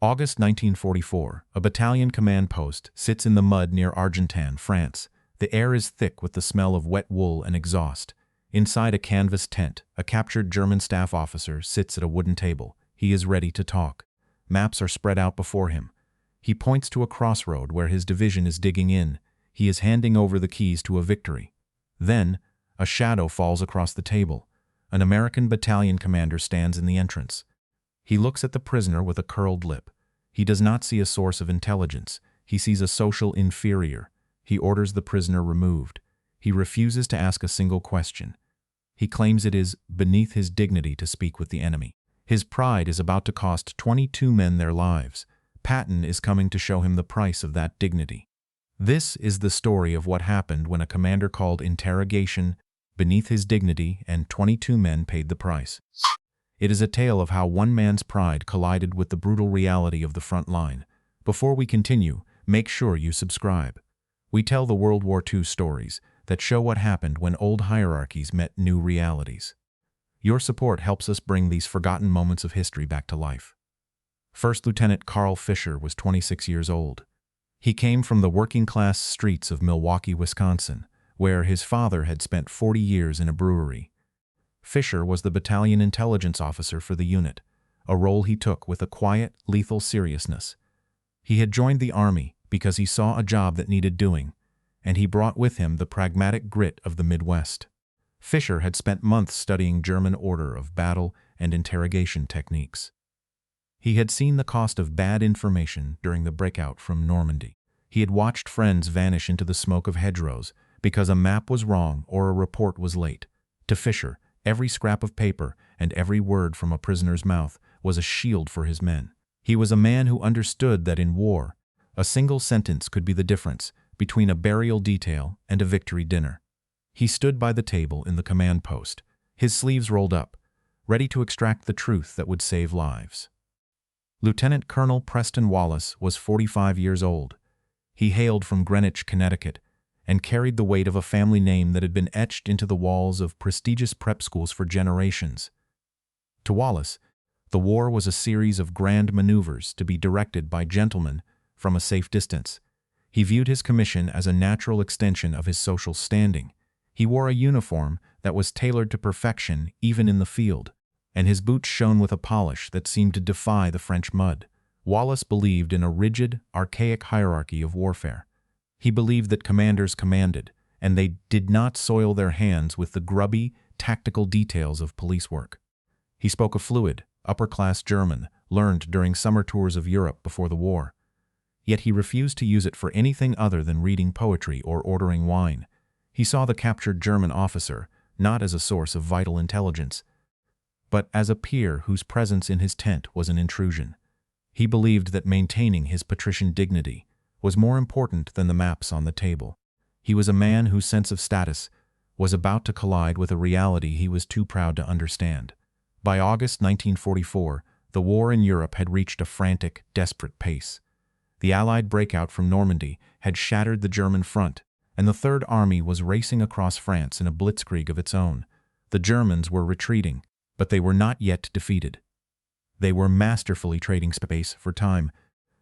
August 1944, a battalion command post sits in the mud near Argentan, France. The air is thick with the smell of wet wool and exhaust. Inside a canvas tent, a captured German staff officer sits at a wooden table. He is ready to talk. Maps are spread out before him. He points to a crossroad where his division is digging in. He is handing over the keys to a victory. Then, a shadow falls across the table. An American battalion commander stands in the entrance. He looks at the prisoner with a curled lip. He does not see a source of intelligence. He sees a social inferior. He orders the prisoner removed. He refuses to ask a single question. He claims it is beneath his dignity to speak with the enemy. His pride is about to cost 22 men their lives. Patton is coming to show him the price of that dignity. This is the story of what happened when a commander called interrogation beneath his dignity and 22 men paid the price. It is a tale of how one man's pride collided with the brutal reality of the front line. Before we continue, make sure you subscribe. We tell the World War II stories that show what happened when old hierarchies met new realities. Your support helps us bring these forgotten moments of history back to life. First Lieutenant Carl Fisher was 26 years old. He came from the working-class streets of Milwaukee, Wisconsin, where his father had spent 40 years in a brewery. Fisher was the battalion intelligence officer for the unit, a role he took with a quiet, lethal seriousness. He had joined the Army because he saw a job that needed doing, and he brought with him the pragmatic grit of the Midwest. Fisher had spent months studying German order of battle and interrogation techniques. He had seen the cost of bad information during the breakout from Normandy. He had watched friends vanish into the smoke of hedgerows because a map was wrong or a report was late. To Fisher, every scrap of paper and every word from a prisoner's mouth was a shield for his men. He was a man who understood that in war, a single sentence could be the difference between a burial detail and a victory dinner. He stood by the table in the command post, his sleeves rolled up, ready to extract the truth that would save lives. Lieutenant Colonel Preston Wallace was 45 years old. He hailed from Greenwich, Connecticut, and carried the weight of a family name that had been etched into the walls of prestigious prep schools for generations. To Wallace, the war was a series of grand maneuvers to be directed by gentlemen from a safe distance. He viewed his commission as a natural extension of his social standing. He wore a uniform that was tailored to perfection even in the field, and his boots shone with a polish that seemed to defy the French mud. Wallace believed in a rigid, archaic hierarchy of warfare. He believed that commanders commanded, and they did not soil their hands with the grubby, tactical details of police work. He spoke a fluid, upper-class German, learned during summer tours of Europe before the war. Yet he refused to use it for anything other than reading poetry or ordering wine. He saw the captured German officer not as a source of vital intelligence, but as a peer whose presence in his tent was an intrusion. He believed that maintaining his patrician dignity was more important than the maps on the table. He was a man whose sense of status was about to collide with a reality he was too proud to understand. By August 1944, the war in Europe had reached a frantic, desperate pace. The Allied breakout from Normandy had shattered the German front, and the Third Army was racing across France in a blitzkrieg of its own. The Germans were retreating, but they were not yet defeated. They were masterfully trading space for time,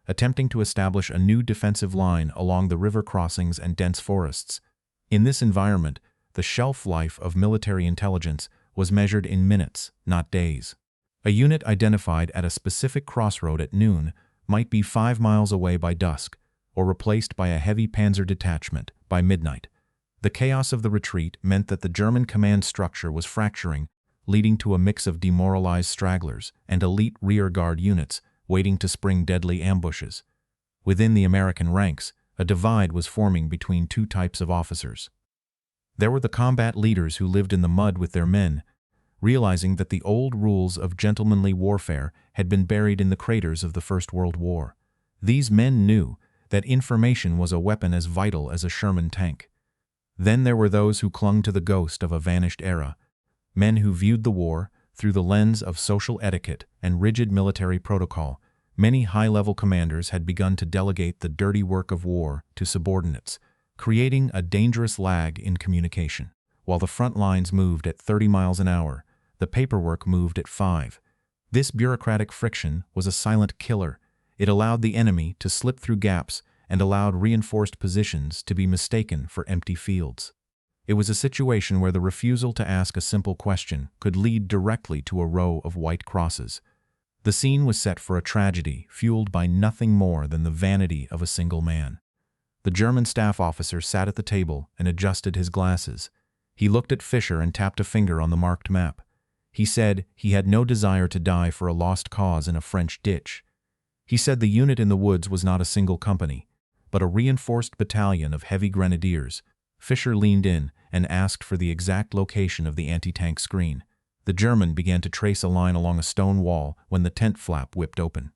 attempting to establish a new defensive line along the river crossings and dense forests. In this environment, the shelf life of military intelligence was measured in minutes, not days. A unit identified at a specific crossroad at noon might be 5 miles away by dusk, or replaced by a heavy panzer detachment by midnight. The chaos of the retreat meant that the German command structure was fracturing, leading to a mix of demoralized stragglers and elite rearguard units waiting to spring deadly ambushes. Within the American ranks, a divide was forming between two types of officers. There were the combat leaders who lived in the mud with their men, realizing that the old rules of gentlemanly warfare had been buried in the craters of the First World War. These men knew that information was a weapon as vital as a Sherman tank. Then there were those who clung to the ghost of a vanished era, men who viewed the war through the lens of social etiquette and rigid military protocol. Many high-level commanders had begun to delegate the dirty work of war to subordinates, creating a dangerous lag in communication. While the front lines moved at 30 miles an hour, the paperwork moved at 5. This bureaucratic friction was a silent killer. It allowed the enemy to slip through gaps and allowed reinforced positions to be mistaken for empty fields. It was a situation where the refusal to ask a simple question could lead directly to a row of white crosses. The scene was set for a tragedy fueled by nothing more than the vanity of a single man. The German staff officer sat at the table and adjusted his glasses. He looked at Fisher and tapped a finger on the marked map. He said he had no desire to die for a lost cause in a French ditch. He said the unit in the woods was not a single company, but a reinforced battalion of heavy grenadiers. Fisher leaned in and asked for the exact location of the anti-tank screen. The German began to trace a line along a stone wall when the tent flap whipped open.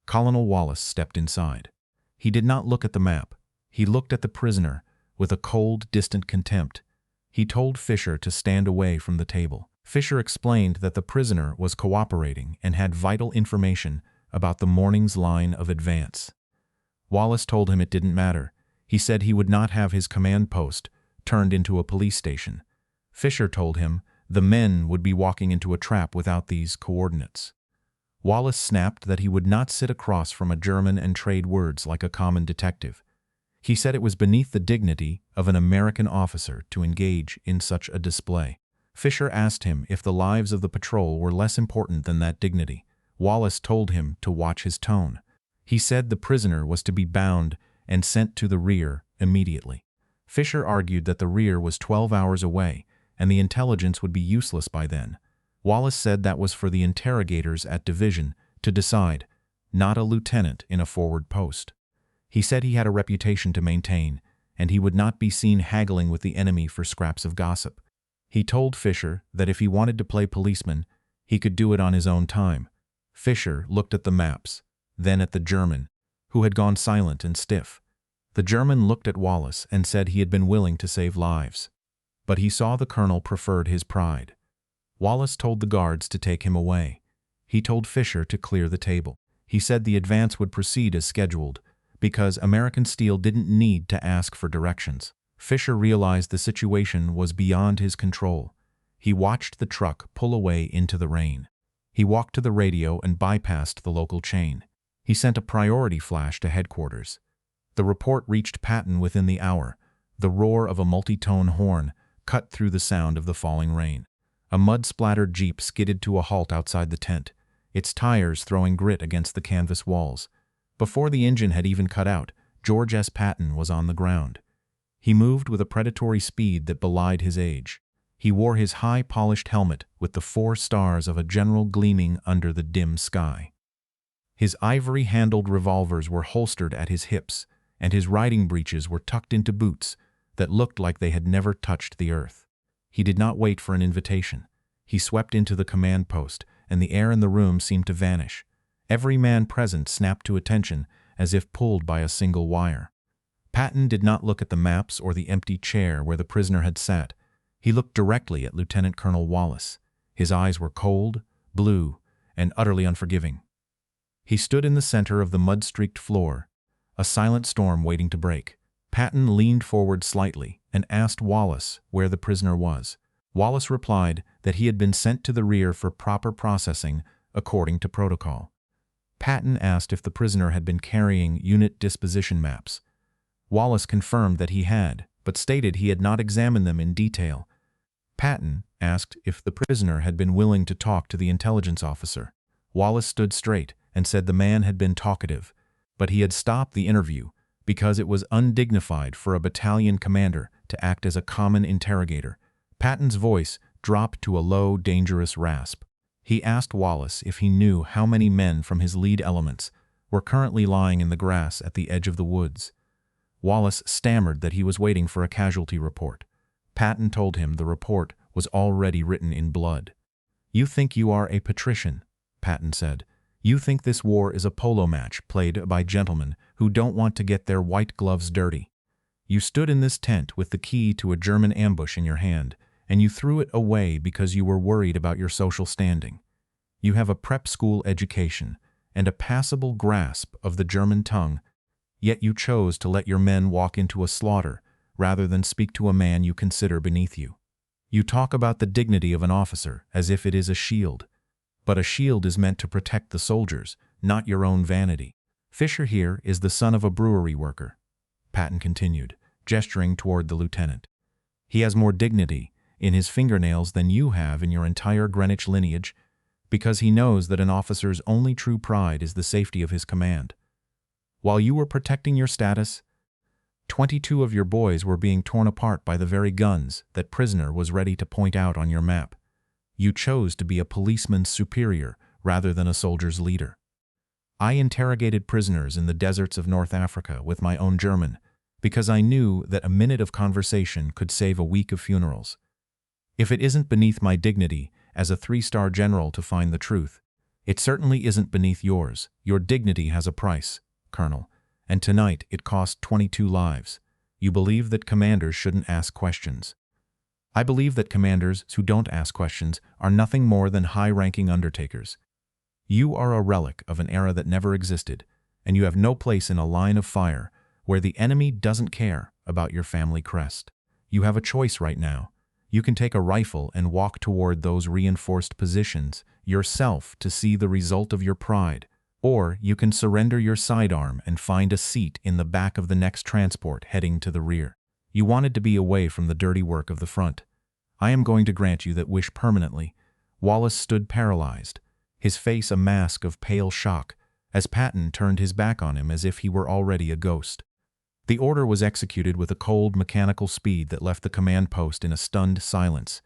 Colonel Wallace stepped inside. He did not look at the map. He looked at the prisoner with a cold, distant contempt. He told Fisher to stand away from the table. Fisher explained that the prisoner was cooperating and had vital information about the morning's line of advance. Wallace told him it didn't matter. He said he would not have his command post turned into a police station. Fisher told him the men would be walking into a trap without these coordinates. Wallace snapped that he would not sit across from a German and trade words like a common detective. He said it was beneath the dignity of an American officer to engage in such a display. Fisher asked him if the lives of the patrol were less important than that dignity. Wallace told him to watch his tone. He said the prisoner was to be bound and sent to the rear immediately. Fisher argued that the rear was 12 hours away and the intelligence would be useless by then. Wallace said that was for the interrogators at division to decide, not a lieutenant in a forward post. He said he had a reputation to maintain, and he would not be seen haggling with the enemy for scraps of gossip. He told Fisher that if he wanted to play policeman, he could do it on his own time. Fisher looked at the maps, then at the German, who had gone silent and stiff. The German looked at Wallace and said he had been willing to save lives. But he saw the colonel preferred his pride. Wallace told the guards to take him away. He told Fisher to clear the table. He said the advance would proceed as scheduled, because American Steel didn't need to ask for directions. Fisher realized the situation was beyond his control. He watched the truck pull away into the rain. He walked to the radio and bypassed the local chain. He sent a priority flash to headquarters. The report reached Patton within the hour. The roar of a multi-tone horn cut through the sound of the falling rain. A mud-splattered jeep skidded to a halt outside the tent, its tires throwing grit against the canvas walls. Before the engine had even cut out, George S. Patton was on the ground. He moved with a predatory speed that belied his age. He wore his high-polished helmet with the 4 stars of a general gleaming under the dim sky. His ivory-handled revolvers were holstered at his hips, and his riding breeches were tucked into boots that looked like they had never touched the earth. He did not wait for an invitation. He swept into the command post, and the air in the room seemed to vanish. Every man present snapped to attention as if pulled by a single wire. Patton did not look at the maps or the empty chair where the prisoner had sat. He looked directly at Lieutenant Colonel Wallace. His eyes were cold, blue, and utterly unforgiving. He stood in the center of the mud-streaked floor, a silent storm waiting to break. Patton leaned forward slightly and asked Wallace where the prisoner was. Wallace replied that he had been sent to the rear for proper processing according to protocol. Patton asked if the prisoner had been carrying unit disposition maps. Wallace confirmed that he had, but stated he had not examined them in detail. Patton asked if the prisoner had been willing to talk to the intelligence officer. Wallace stood straight and said the man had been talkative, but he had stopped the interview because it was undignified for a battalion commander to act as a common interrogator. Patton's voice dropped to a low, dangerous rasp. He asked Wallace if he knew how many men from his lead elements were currently lying in the grass at the edge of the woods. Wallace stammered that he was waiting for a casualty report. Patton told him the report was already written in blood. "You think you are a patrician," Patton said. "You think this war is a polo match played by gentlemen who don't want to get their white gloves dirty. You stood in this tent with the key to a German ambush in your hand, and you threw it away because you were worried about your social standing. You have a prep school education and a passable grasp of the German tongue, yet you chose to let your men walk into a slaughter rather than speak to a man you consider beneath you. You talk about the dignity of an officer as if it is a shield. But a shield is meant to protect the soldiers, not your own vanity. Fisher here is the son of a brewery worker, Patton continued, gesturing toward the lieutenant. He has more dignity in his fingernails than you have in your entire Greenwich lineage, because he knows that an officer's only true pride is the safety of his command. While you were protecting your status, 22 of your boys were being torn apart by the very guns that prisoner was ready to point out on your map. You chose to be a policeman's superior rather than a soldier's leader. I interrogated prisoners in the deserts of North Africa with my own German, because I knew that a minute of conversation could save a week of funerals. If it isn't beneath my dignity as a 3-star general to find the truth, it certainly isn't beneath yours. Your dignity has a price, Colonel, and tonight it cost 22 lives. You believe that commanders shouldn't ask questions. I believe that commanders who don't ask questions are nothing more than high-ranking undertakers. You are a relic of an era that never existed, and you have no place in a line of fire where the enemy doesn't care about your family crest. You have a choice right now. You can take a rifle and walk toward those reinforced positions yourself to see the result of your pride, or you can surrender your sidearm and find a seat in the back of the next transport heading to the rear. You wanted to be away from the dirty work of the front. I am going to grant you that wish permanently. Wallace stood paralyzed, his face a mask of pale shock, as Patton turned his back on him as if he were already a ghost. The order was executed with a cold, mechanical speed that left the command post in a stunned silence.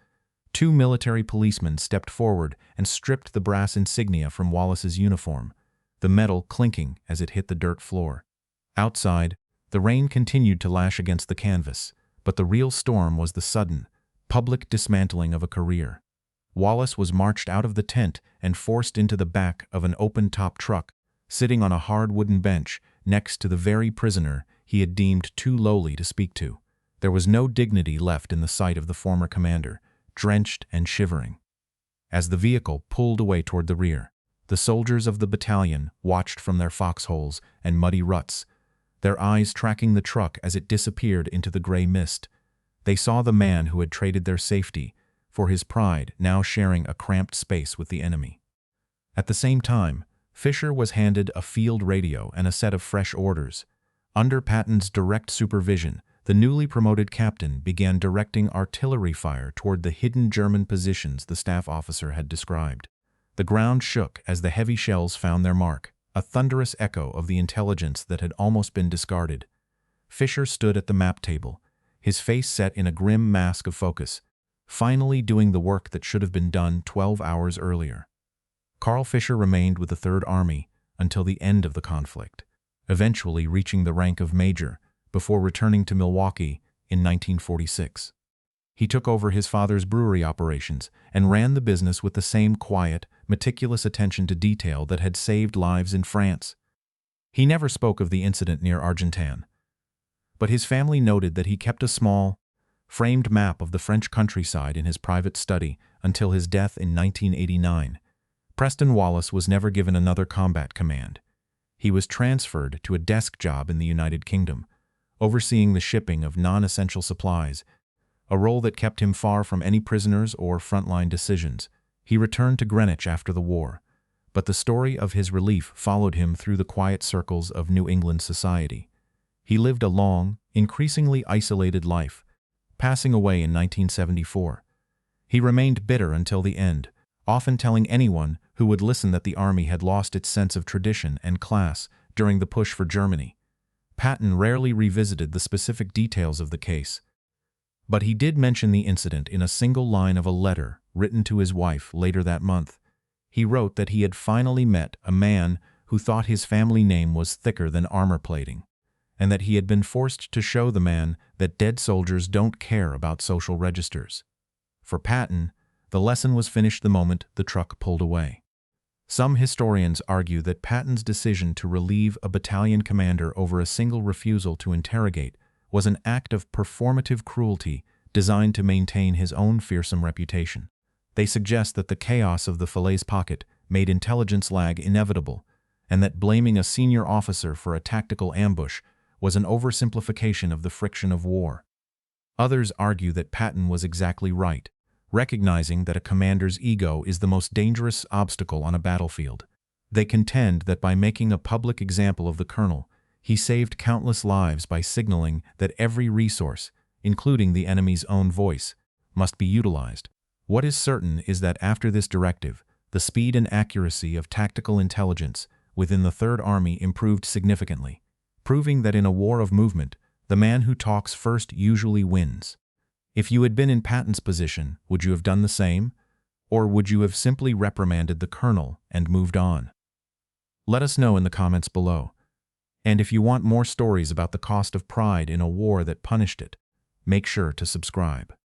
2 military policemen stepped forward and stripped the brass insignia from Wallace's uniform, the metal clinking as it hit the dirt floor. Outside, the rain continued to lash against the canvas, but the real storm was the sudden, public dismantling of a career. Wallace was marched out of the tent and forced into the back of an open-top truck, sitting on a hard wooden bench next to the very prisoner he had deemed too lowly to speak to. There was no dignity left in the sight of the former commander, drenched and shivering. As the vehicle pulled away toward the rear, the soldiers of the battalion watched from their foxholes and muddy ruts, their eyes tracking the truck as it disappeared into the gray mist. They saw the man who had traded their safety for his pride now sharing a cramped space with the enemy. At the same time, Fisher was handed a field radio and a set of fresh orders. Under Patton's direct supervision, the newly promoted captain began directing artillery fire toward the hidden German positions the staff officer had described. The ground shook as the heavy shells found their mark, a thunderous echo of the intelligence that had almost been discarded. Fisher stood at the map table, his face set in a grim mask of focus, finally doing the work that should have been done 12 hours earlier. Carl Fisher remained with the Third Army until the end of the conflict, eventually reaching the rank of major before returning to Milwaukee in 1946. He took over his father's brewery operations and ran the business with the same quiet, meticulous attention to detail that had saved lives in France. He never spoke of the incident near Argentan, but his family noted that he kept a small, framed map of the French countryside in his private study until his death in 1989. Preston Wallace was never given another combat command. He was transferred to a desk job in the United Kingdom, overseeing the shipping of non-essential supplies, a role that kept him far from any prisoners or frontline decisions. He returned to Greenwich after the war, but the story of his relief followed him through the quiet circles of New England society. He lived a long, increasingly isolated life, passing away in 1974. He remained bitter until the end, often telling anyone who would listen that the Army had lost its sense of tradition and class during the push for Germany. Patton rarely revisited the specific details of the case, but he did mention the incident in a single line of a letter written to his wife later that month. He wrote that he had finally met a man who thought his family name was thicker than armor plating, and that he had been forced to show the man that dead soldiers don't care about social registers. For Patton, the lesson was finished the moment the truck pulled away. Some historians argue that Patton's decision to relieve a battalion commander over a single refusal to interrogate was an act of performative cruelty designed to maintain his own fearsome reputation. They suggest that the chaos of the Falaise pocket made intelligence lag inevitable, and that blaming a senior officer for a tactical ambush was an oversimplification of the friction of war. Others argue that Patton was exactly right, recognizing that a commander's ego is the most dangerous obstacle on a battlefield. They contend that by making a public example of the colonel, he saved countless lives by signaling that every resource, including the enemy's own voice, must be utilized. What is certain is that after this directive, the speed and accuracy of tactical intelligence within the Third Army improved significantly, proving that in a war of movement, the man who talks first usually wins. If you had been in Patton's position, would you have done the same? Or would you have simply reprimanded the colonel and moved on? Let us know in the comments below. And if you want more stories about the cost of pride in a war that punished it, make sure to subscribe.